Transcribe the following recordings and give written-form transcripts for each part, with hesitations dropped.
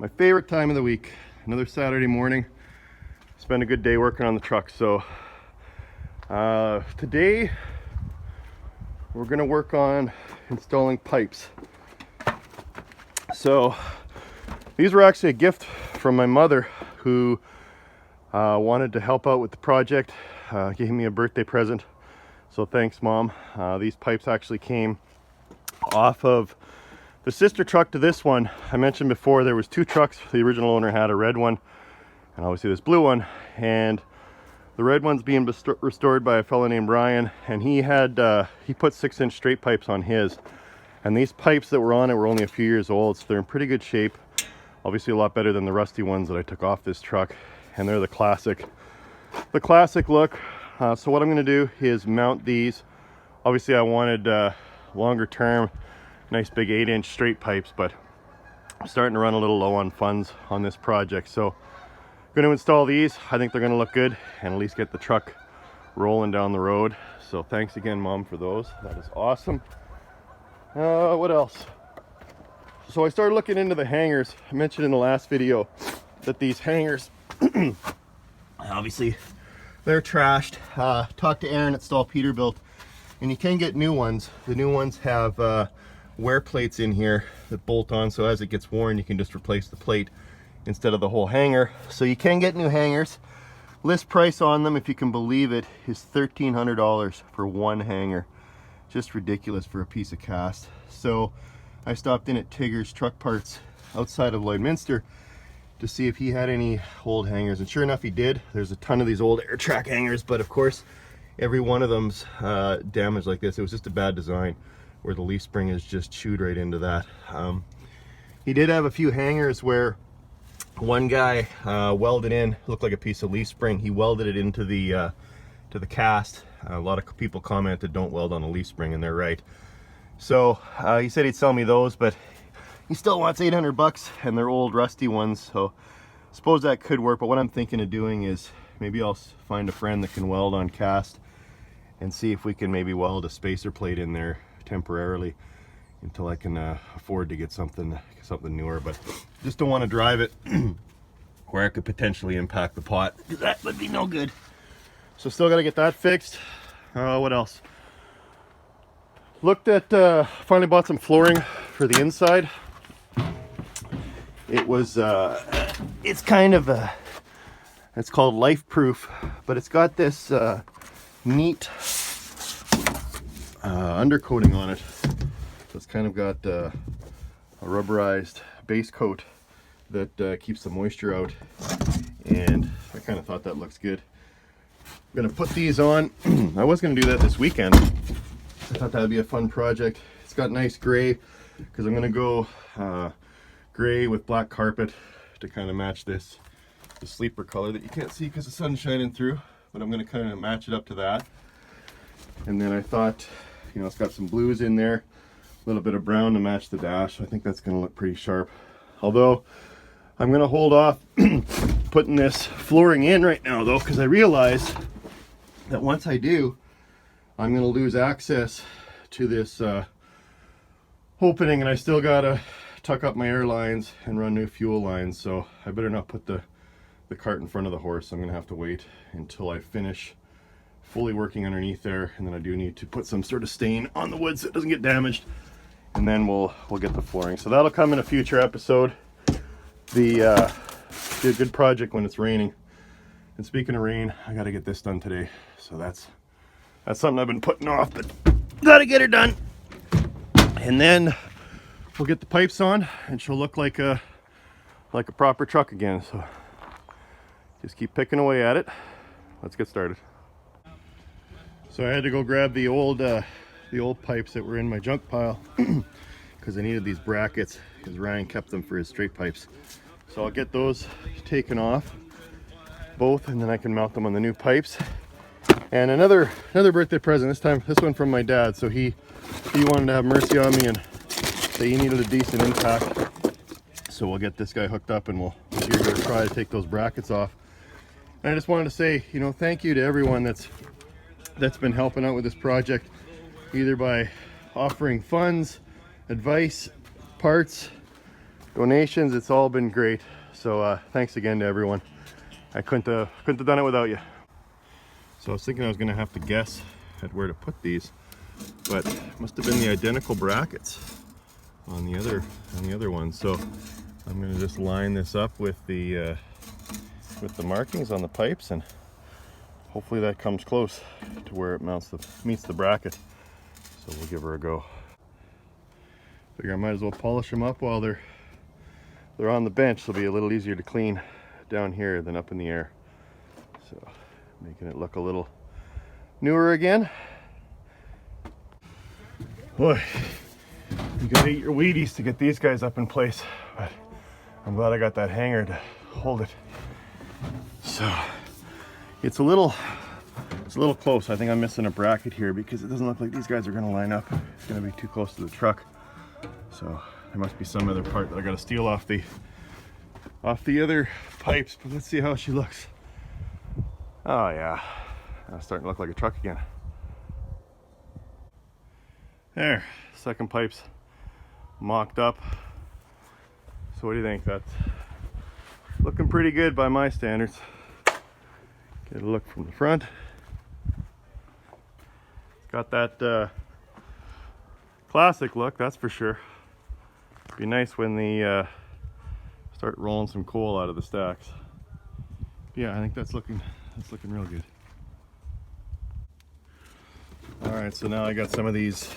My favorite time of the week. Another Saturday morning. Spend a good day working on the truck. So today we're gonna work on installing pipes. So these were actually a gift from my mother, who wanted to help out with the project. Gave me a birthday present. So thanks, Mom. These pipes actually came off of the sister truck to this one. I mentioned before there was two trucks. The original owner had a red one and obviously this blue one, and the red one's being restored by a fellow named Brian, and he put 6-inch straight pipes on his, and these pipes that were on it were only a few years old, so they're in pretty good shape. Obviously a lot better than the rusty ones that I took off this truck, and they're the classic look. So what I'm going to do is mount these. Obviously I wanted longer term, nice big 8-inch straight pipes, but I'm starting to run a little low on funds on this project. So I'm going to install these. I think they're going to look good and at least get the truck rolling down the road. So thanks again, Mom, for those. That is awesome. What else? So I started looking into the hangers. I mentioned in the last video that these hangers, obviously they're trashed. Talked to Aaron at Peterbilt, and you can get new ones. The new ones have wear plates in here that bolt on, so as it gets worn you can just replace the plate instead of the whole hanger. So you can get new hangers. List price on them, if you can believe it, is $1,300 for one hanger. Just ridiculous for a piece of cast. So I stopped in at Tigger's Truck Parts outside of Lloydminster to see if he had any old hangers, and sure enough he did. There's a ton of these old air track hangers, but of course every one of them's damaged like this. It was just a bad design where the leaf spring is just chewed right into that. He did have a few hangers where one guy welded in, looked like a piece of leaf spring. He welded it into the cast. A lot of people commented don't weld on a leaf spring, and they're right. So he said he'd sell me those, but he still wants $800, and they're old rusty ones, so I suppose that could work. But what I'm thinking of doing is maybe I'll find a friend that can weld on cast and see if we can maybe weld a spacer plate in there temporarily until I can afford to get something newer. But just don't want to drive it where it could potentially impact the pot, because that would be no good. So still got to get that fixed. What else? Looked at finally bought some flooring for the inside. It was it's kind of it's called Life Proof, but it's got this neat undercoating on it. So it's kind of got a rubberized base coat that keeps the moisture out, and I kind of thought that looks good. I'm gonna put these on. I was gonna do that this weekend. I thought that would be a fun project. It's got nice gray because I'm gonna go gray with black carpet to kind of match the sleeper color that you can't see because the sun's shining through, but I'm gonna kind of match it up to that. And then I thought, you know, it's got some blues in there, a little bit of brown to match the dash. So I think that's gonna look pretty sharp. Although I'm gonna hold off putting this flooring in right now though, because I realize that once I do, I'm gonna lose access to this opening, and I still gotta tuck up my air lines and run new fuel lines. So I better not put the cart in front of the horse. I'm gonna have to wait until I finish fully working underneath there, and then I do need to put some sort of stain on the wood so it doesn't get damaged, and then we'll get the flooring. So that'll come in a future episode. Be a good project when it's raining. And speaking of rain, I gotta get this done today. So that's something I've been putting off, but gotta get her done. And then we'll get the pipes on, and she'll look like a proper truck again. So just keep picking away at it. Let's get started. So I had to go grab the old pipes that were in my junk pile because I needed these brackets because Ryan kept them for his straight pipes. So I'll get those taken off both, and then I can mount them on the new pipes. And another birthday present, this one from my dad. So he wanted to have mercy on me and say he needed a decent impact. So we'll get this guy hooked up, and we'll give it a try to take those brackets off. And I just wanted to say, you know, thank you to everyone that's been helping out with this project, either by offering funds, advice, parts, donations. It's all been great. So thanks again to everyone. I couldn't have done it without you. So I was thinking I was gonna have to guess at where to put these, but it must have been the identical brackets on the other one. So I'm gonna just line this up with the markings on the pipes, and hopefully that comes close to where it meets the bracket. So we'll give her a go. Figure I might as well polish them up while they're on the bench. They'll be a little easier to clean down here than up in the air. So making it look a little newer again. Boy, you gotta eat your Wheaties to get these guys up in place, but I'm glad I got that hanger to hold it. So it's a little close. I think I'm missing a bracket here because it doesn't look like these guys are gonna line up. It's gonna be too close to the truck. So there must be some other part that I gotta steal off the other pipes, but let's see how she looks. Oh yeah, that's starting to look like a truck again. There, second pipe's mocked up. So what do you think? That's looking pretty good by my standards. Get a look from the front. It's got that classic look, that's for sure. Be nice when the start rolling some coal out of the stacks. Yeah, I think that's looking real good. All right, so now I got some of these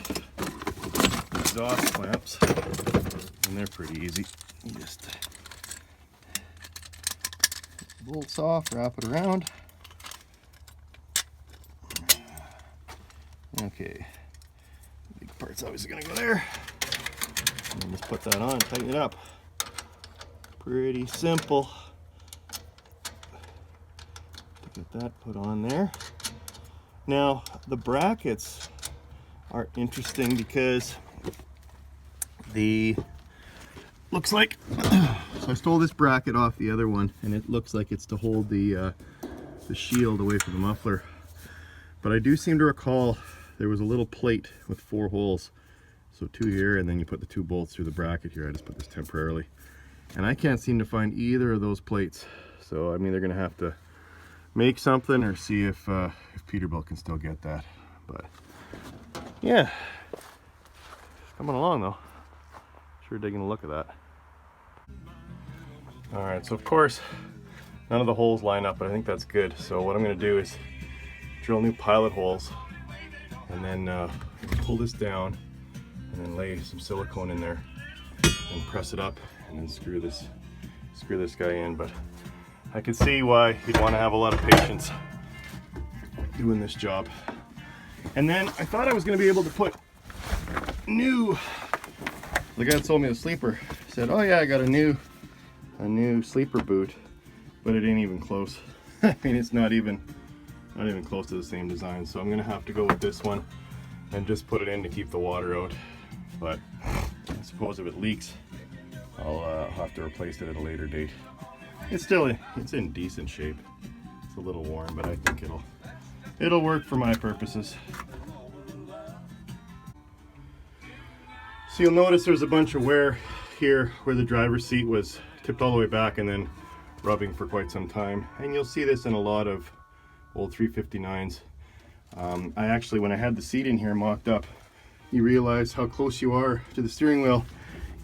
exhaust clamps, and they're pretty easy. You just bolts off, wrap it around. Okay, big part's obviously gonna go there. And then just put that on, tighten it up. Pretty simple. Get that put on there. Now the brackets are interesting because looks like so I stole this bracket off the other one, and it looks like it's to hold the shield away from the muffler. But I do seem to recall there was a little plate with 4 holes. So 2 here, and then you put the 2 bolts through the bracket here. I just put this temporarily. And I can't seem to find either of those plates. So I mean, they're gonna have to make something or see if Peterbilt can still get that. But yeah, it's coming along though. Sure digging a look at that. All right, so of course, none of the holes line up, but I think that's good. So what I'm gonna do is drill new pilot holes, and then pull this down, and then lay some silicone in there and press it up, and then screw this guy in. But I can see why you'd want to have a lot of patience doing this job. And then I thought I was going to be able to put the guy that sold me the sleeper said, oh yeah, I got a new sleeper boot, but it ain't even close. I mean, it's not even close to the same design. So I'm going to have to go with this one and just put it in to keep the water out. But I suppose if it leaks, I'll have to replace it at a later date. It's in decent shape. It's a little worn, but I think it'll work for my purposes. So you'll notice there's a bunch of wear here where the driver's seat was tipped all the way back and then rubbing for quite some time. And you'll see this in a lot of old 359s. I actually, when I had the seat in here mocked up, you realize how close you are to the steering wheel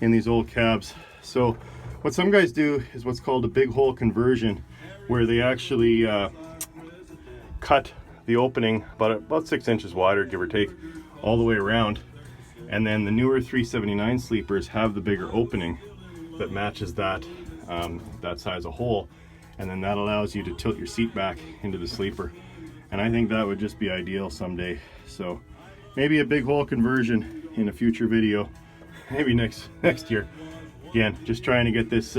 in these old cabs. So what some guys do is what's called a big hole conversion, where they actually cut the opening about 6 inches wider, give or take, all the way around. And then the newer 379 sleepers have the bigger opening that matches that size of hole, and then that allows you to tilt your seat back into the sleeper. And I think that would just be ideal someday. So maybe a big hole conversion in a future video, maybe next year. Again, just trying to get this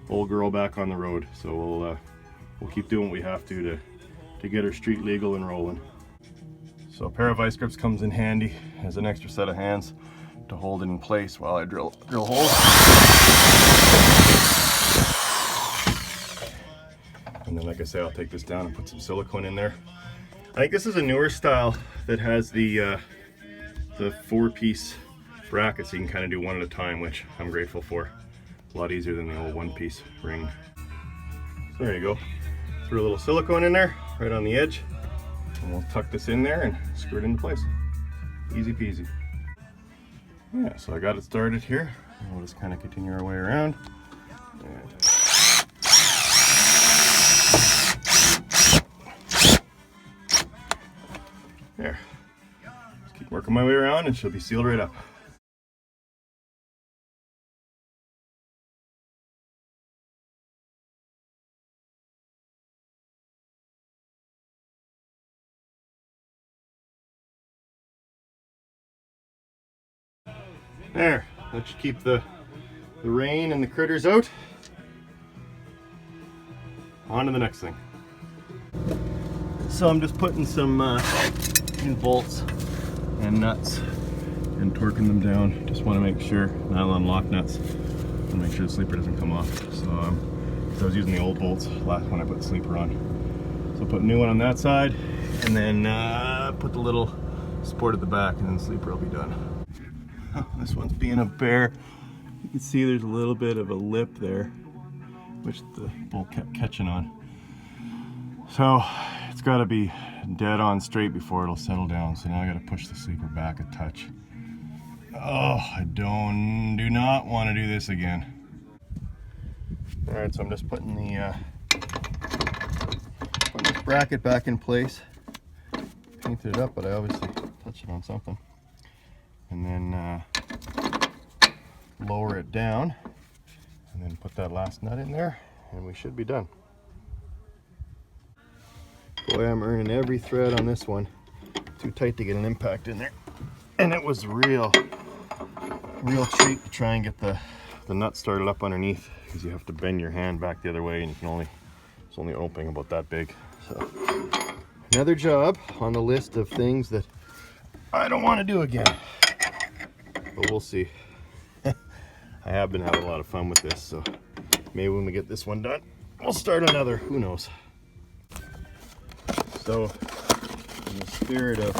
old girl back on the road. So we'll keep doing what we have to get her street legal and rolling. So a pair of vice grips comes in handy as an extra set of hands to hold it in place while I drill holes. And then, like I say, I'll take this down and put some silicone in there. I think this is a newer style that has the 4-piece brackets, so you can kind of do one at a time, which I'm grateful for. a lot easier than the old one-piece ring. So there you go. Threw a little silicone in there, right on the edge. And we'll tuck this in there and screw it into place. Easy peasy. Yeah, so I got it started here. We'll just kind of continue our way around. And there. Just keep working my way around and she'll be sealed right up. There, that should keep the rain and the critters out. On to the next thing. So I'm just putting some new bolts and nuts and torquing them down. Just want to make sure, nylon lock nuts, and make sure the sleeper doesn't come off. So I was using the old bolts last when I put the sleeper on. So put a new one on that side, and then put the little support at the back, and then the sleeper will be done. Oh, this one's being a bear. You can see there's a little bit of a lip there, which the bolt kept catching on. So it's got to be dead on straight before it'll settle down. So now I got to push the sleeper back a touch. Oh, I do not want to do this again. All right, so I'm just putting the bracket back in place. Painted it up, but I obviously touched it on something. And then lower it down, and then put that last nut in there, and we should be done. Boy, I'm earning every thread on this one. Too tight to get an impact in there. And it was real treat to try and get the nut started up underneath, because you have to bend your hand back the other way, and you can it's only opening about that big. So another job on the list of things that I don't want to do again. But we'll see. I have been having a lot of fun with this, so maybe when we get this one done, we'll start another. Who knows? So, in the spirit of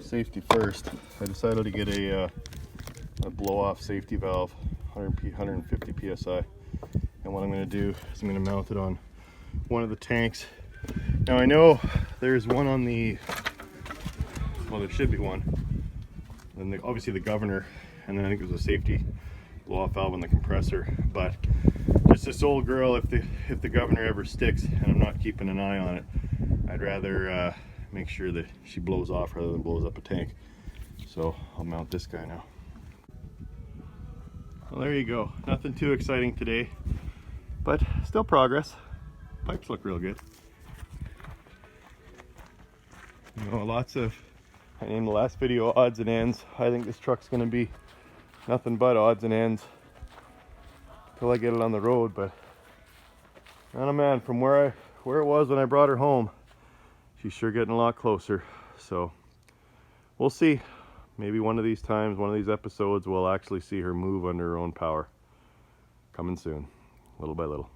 safety first, I decided to get a blow-off safety valve, 150 psi. And what I'm going to do is I'm going to mount it on one of the tanks. Now I know there's one on the, well, there should be one. And obviously the governor, and then I think there's a safety blow-off valve on the compressor. But just this old girl, if the governor ever sticks and I'm not keeping an eye on it, I'd rather make sure that she blows off rather than blows up a tank. So I'll mount this guy now. Well, there you go. Nothing too exciting today, but still progress. Pipes look real good. You know, lots of, I named the last video odds and ends. I think this truck's going to be nothing but odds and ends until I get it on the road. But I don't know, man, from where it was when I brought her home, she's sure getting a lot closer. So we'll see. Maybe one of these times, one of these episodes, we'll actually see her move under her own power. Coming soon, little by little.